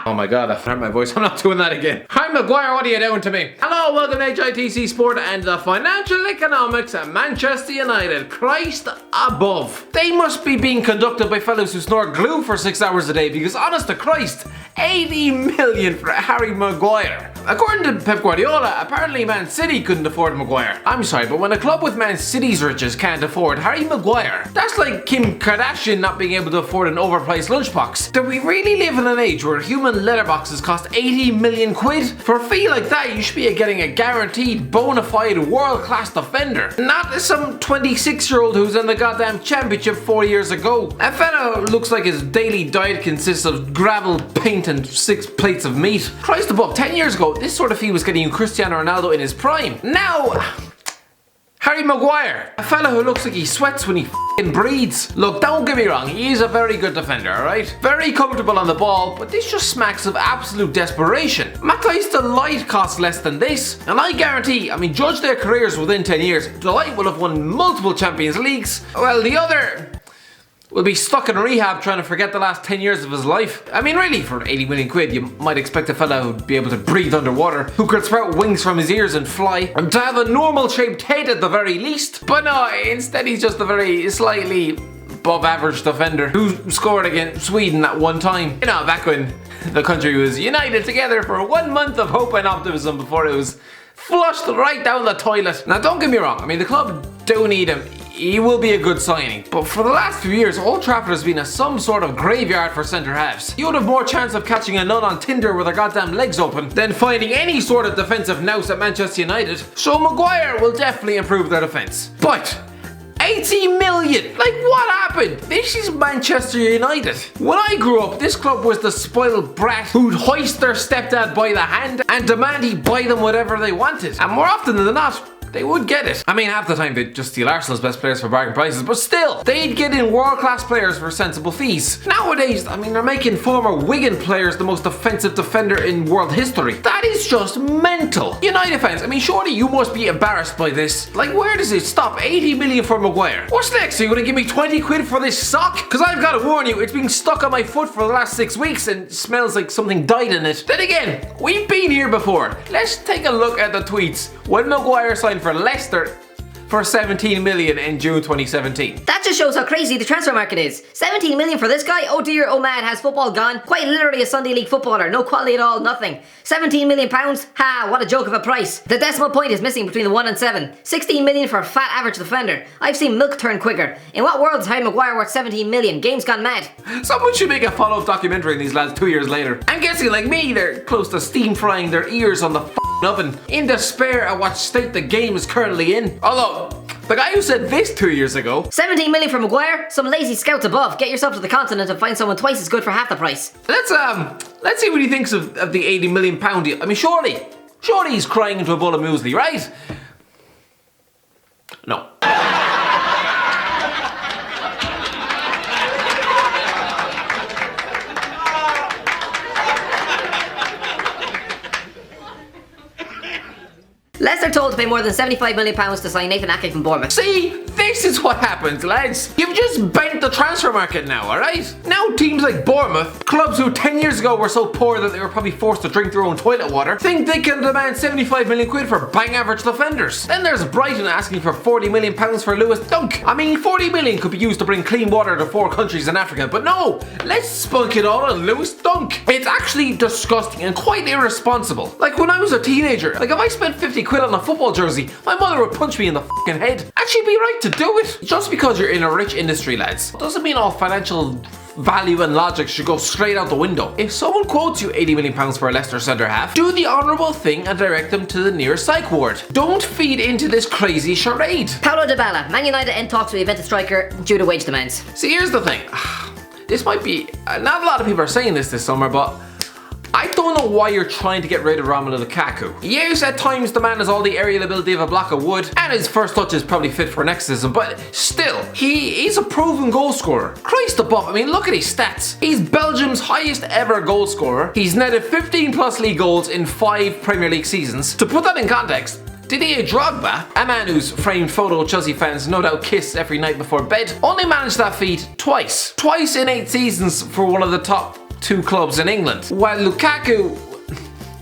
Oh my god, that hurt my voice. I'm not doing that again. Harry Maguire, what are you doing to me? Hello, welcome to HITC Sport and the financial economics at Manchester United. Christ above. They must be being conducted by fellows who snort glue for 6 hours a day, because honest to Christ, 80 million for Harry Maguire. According to Pep Guardiola, apparently Man City couldn't afford Maguire. I'm sorry, but when a club with Man City's riches can't afford Harry Maguire, that's like Kim Kardashian not being able to afford an overpriced lunchbox. Do we really live in an age where human letterboxes cost 80 million quid? For a fee like that, you should be getting a guaranteed bona fide world-class defender, not some 26-year-old who's in the goddamn championship 4 years ago. A fella looks like his daily diet consists of gravel, paint and 6 plates of meat. Christ above, 10 years ago, this sort of fee was getting you Cristiano Ronaldo in his prime. Now, Harry Maguire, a fella who looks like he sweats when he f***ing breathes. Look, don't get me wrong, he is a very good defender, alright? Very comfortable on the ball, but this just smacks of absolute desperation. Matthijs de Ligt costs less than this, and I guarantee, judge their careers within 10 years, de Ligt will have won multiple Champions Leagues, while the other will be stuck in rehab trying to forget the last 10 years of his life. Really, for 80 million quid, you might expect a fella who'd be able to breathe underwater, who could sprout wings from his ears and fly, and to have a normal shaped head at the very least. But no, instead he's just a very slightly above average defender who scored against Sweden at one time. Back when the country was united together for 1 month of hope and optimism before it was flushed right down the toilet. Now don't get me wrong, the club do need him. He will be a good signing, but for the last few years, Old Trafford has been some sort of graveyard for centre halves. You would have more chance of catching a nun on Tinder with her goddamn legs open than finding any sort of defensive nous at Manchester United. So Maguire will definitely improve their defence. But 80 million! Like, what happened? This is Manchester United. When I grew up, this club was the spoiled brat who'd hoist their stepdad by the hand and demand he buy them whatever they wanted. And more often than not, they would get it. Half the time they'd just steal Arsenal's best players for bargain prices, but still, they'd get in world-class players for sensible fees. Nowadays, they're making former Wigan players the most offensive defender in world history. That is just mental. United fans, surely you must be embarrassed by this. Like, where does it stop? 80 million for Maguire. What's next? Are you gonna give me 20 quid for this sock? Because I've got to warn you, it's been stuck on my foot for the last 6 weeks and smells like something died in it. Then again, we've been here before. Let's take a look at the tweets when Maguire signed for Leicester for 17 million in June 2017. That just shows how crazy the transfer market is. 17 million for this guy? Oh dear, oh man, has football gone? Quite literally a Sunday League footballer, no quality at all, nothing. 17 million pounds? Ha, what a joke of a price. The decimal point is missing between the 1 and 7. 16 million for a fat average defender. I've seen milk turn quicker. In what world is Harry Maguire worth 17 million? Game's gone mad. Someone should make a follow-up documentary on these lads 2 years later. I'm guessing, like me, they're close to steam frying their ears on the oven in despair at what state the game is currently in. Although, the guy who said this 2 years ago, 17 million for Maguire? Some lazy scouts above. Get yourself to the continent and find someone twice as good for half the price. Let's see what he thinks of the 80 million pound deal. Surely he's crying into a bowl of muesli, right? No. Leicester told to pay more than 75 million pounds to sign Nathan Ake from Bournemouth. See, this is what happens, lads. You've just bent the transfer market now, alright? Now teams like Bournemouth, clubs who 10 years ago were so poor that they were probably forced to drink their own toilet water, think they can demand 75 million quid for bang average defenders. Then there's Brighton asking for 40 million pounds for Lewis Dunk. 40 million could be used to bring clean water to 4 countries in Africa, but no, let's spunk it all on Lewis Dunk. It's actually disgusting and quite irresponsible. Like when I was a teenager, if I spent 50 quid on a football jersey, my mother would punch me in the fucking head. And she'd be right to do it. Just because you're in a rich industry, lads, doesn't mean all financial value and logic should go straight out the window. If someone quotes you 80 million pounds for a Leicester centre half, do the honourable thing and direct them to the nearest psych ward. Don't feed into this crazy charade. Paulo Dybala, Man United end talks with the Juventus striker due to wage demands. See, here's the thing. This might be, not a lot of people are saying this summer, but I don't know why you're trying to get rid of Romelu Lukaku. Yes, at times the man has all the aerial ability of a block of wood, and his first touch is probably fit for an exorcism, but still, he is a proven goal scorer. Christ above, look at his stats. He's Belgium's highest ever goal scorer. He's netted 15 plus league goals in 5 Premier League seasons. To put that in context, Didier Drogba, a man whose framed photo Chelsea fans no doubt kiss every night before bed, only managed that feat twice. Twice in 8 seasons for one of the top 2 clubs in England, while Lukaku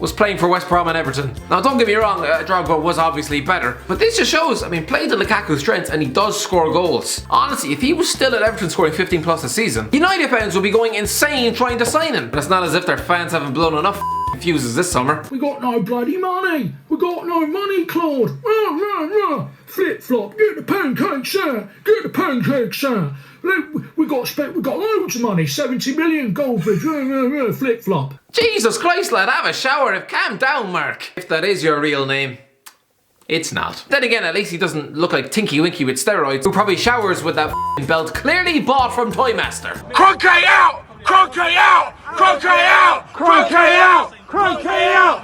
was playing for West Brom and Everton. Now don't get me wrong, Drogba was obviously better, but this just shows, play to Lukaku's strengths and he does score goals. Honestly, if he was still at Everton scoring 15 plus a season, United fans would be going insane trying to sign him. But it's not as if their fans haven't blown enough fuses this summer. We got no bloody money. We got no money, Claude. Flip flop. Get the pancakes, sir. Get the pancakes, sir. We got loads of money. 70 million goldfish. Flip flop. Jesus Christ, lad, have a shower. Calm down, Mark. If that is your real name. It's not. Then again, at least he doesn't look like Tinky Winky with steroids, who probably showers with that belt clearly bought from Toymaster. Croquet out! Croquet out! Croquet out! Croquet out! Croquet out!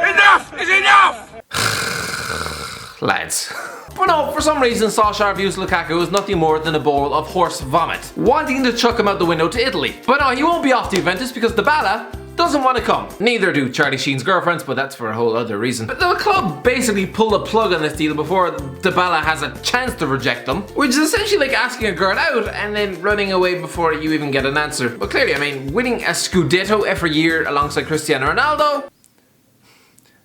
Enough is enough! Lads. But no, for some reason Solskjaer views Lukaku as nothing more than a bowl of horse vomit, wanting to chuck him out the window to Italy. But no, he won't be off to Juventus because Dybala doesn't want to come. Neither do Charlie Sheen's girlfriends, but that's for a whole other reason. But the club basically pulled a plug on this deal before Dybala has a chance to reject them, which is essentially like asking a girl out and then running away before you even get an answer. But clearly, winning a Scudetto every year alongside Cristiano Ronaldo,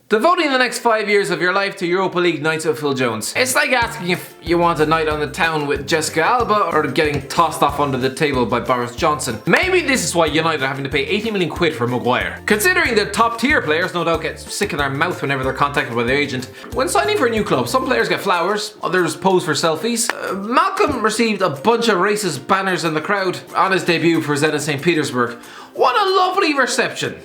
devoting the next 5 years of your life to Europa League nights with Phil Jones. It's like asking if you want a night on the town with Jessica Alba or getting tossed off under the table by Boris Johnson. Maybe this is why United are having to pay 80 million quid for Maguire. Considering the top tier players no doubt get sick in their mouth whenever they're contacted by their agent. When signing for a new club, some players get flowers, others pose for selfies. Malcom received a bunch of racist banners in the crowd on his debut for Zenit St. Petersburg. What a lovely reception.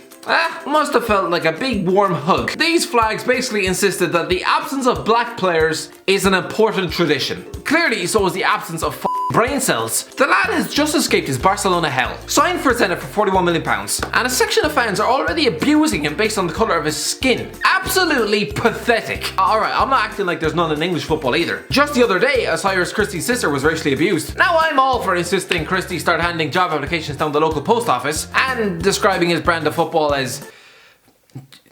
Must have felt like a big warm hug. These flags basically insisted that the absence of black players is an important tradition. Clearly, so is the absence of brain cells. The lad has just escaped his Barcelona hell. Signed for Zenit for £41 million, and a section of fans are already abusing him based on the colour of his skin. Absolutely pathetic. Alright, I'm not acting like there's none in English football either. Just the other day, Osiris Christie's sister was racially abused. Now I'm all for insisting Christie start handing job applications down the local post office and describing his brand of football as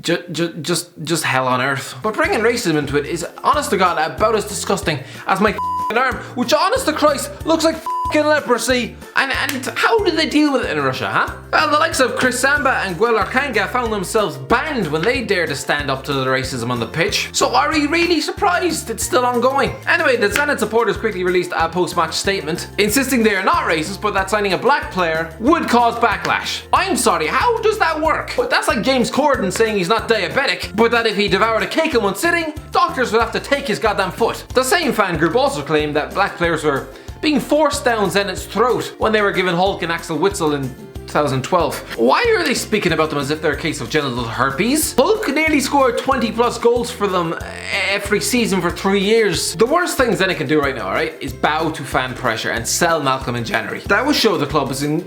just hell on earth. But bringing racism into it is, honest to God, about as disgusting as my arm, which honest to Christ looks like leprosy. And how do they deal with it in Russia, huh? Well, the likes of Chris Samba and Guel Arcanga found themselves banned when they dared to stand up to the racism on the pitch. So are we really surprised it's still ongoing? Anyway, the Zenit supporters quickly released a post-match statement insisting they are not racist, but that signing a black player would cause backlash. I'm sorry, how does that work? But that's like James Corden saying he's not diabetic, but that if he devoured a cake in one sitting, doctors would have to take his goddamn foot. The same fan group also claimed that black players were being forced down Zenit's throat when they were given Hulk and Axel Witsel in 2012. Why are they speaking about them as if they're a case of genital herpes? Hulk nearly scored 20 plus goals for them every season for 3 years. The worst thing Zenit can do right now, alright, is bow to fan pressure and sell Malcom in January. That would show the club is in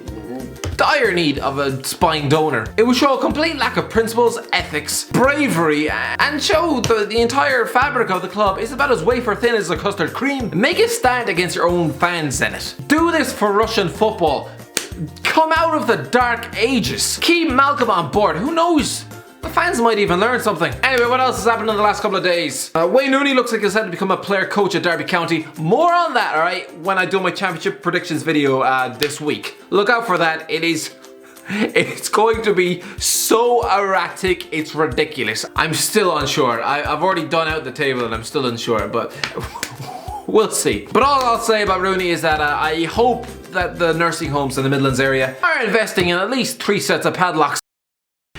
dire need of a spine donor. It would show a complete lack of principles, ethics, bravery, and show the entire fabric of the club is about as wafer thin as a custard cream. Make a stand against your own fans, Zenit. Do this for Russian football. Come out of the dark ages. Keep Malcom on board. Who knows? The fans might even learn something. Anyway, what else has happened in the last couple of days? Wayne Rooney looks like he's set to become a player coach at Derby County. More on that, alright, when I do my championship predictions video this week. Look out for that. It's going to be so erratic, it's ridiculous. I'm still unsure. I've already done out the table and I'm still unsure, but we'll see. But all I'll say about Rooney is that I hope that the nursing homes in the Midlands area are investing in at least 3 sets of padlocks.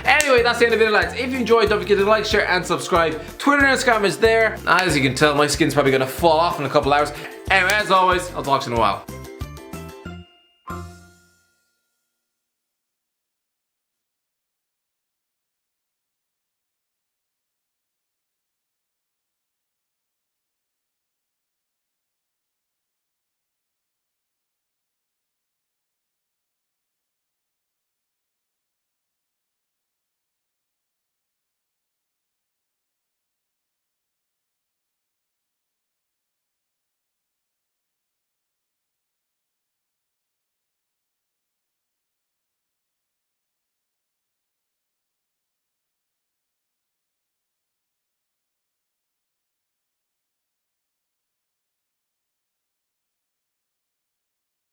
Anyway, that's the end of the video, lads. If you enjoyed, don't forget to like, share, and subscribe. Twitter and Instagram is there. As you can tell, my skin's probably gonna fall off in a couple hours. Anyway, as always, I'll talk to you in a while.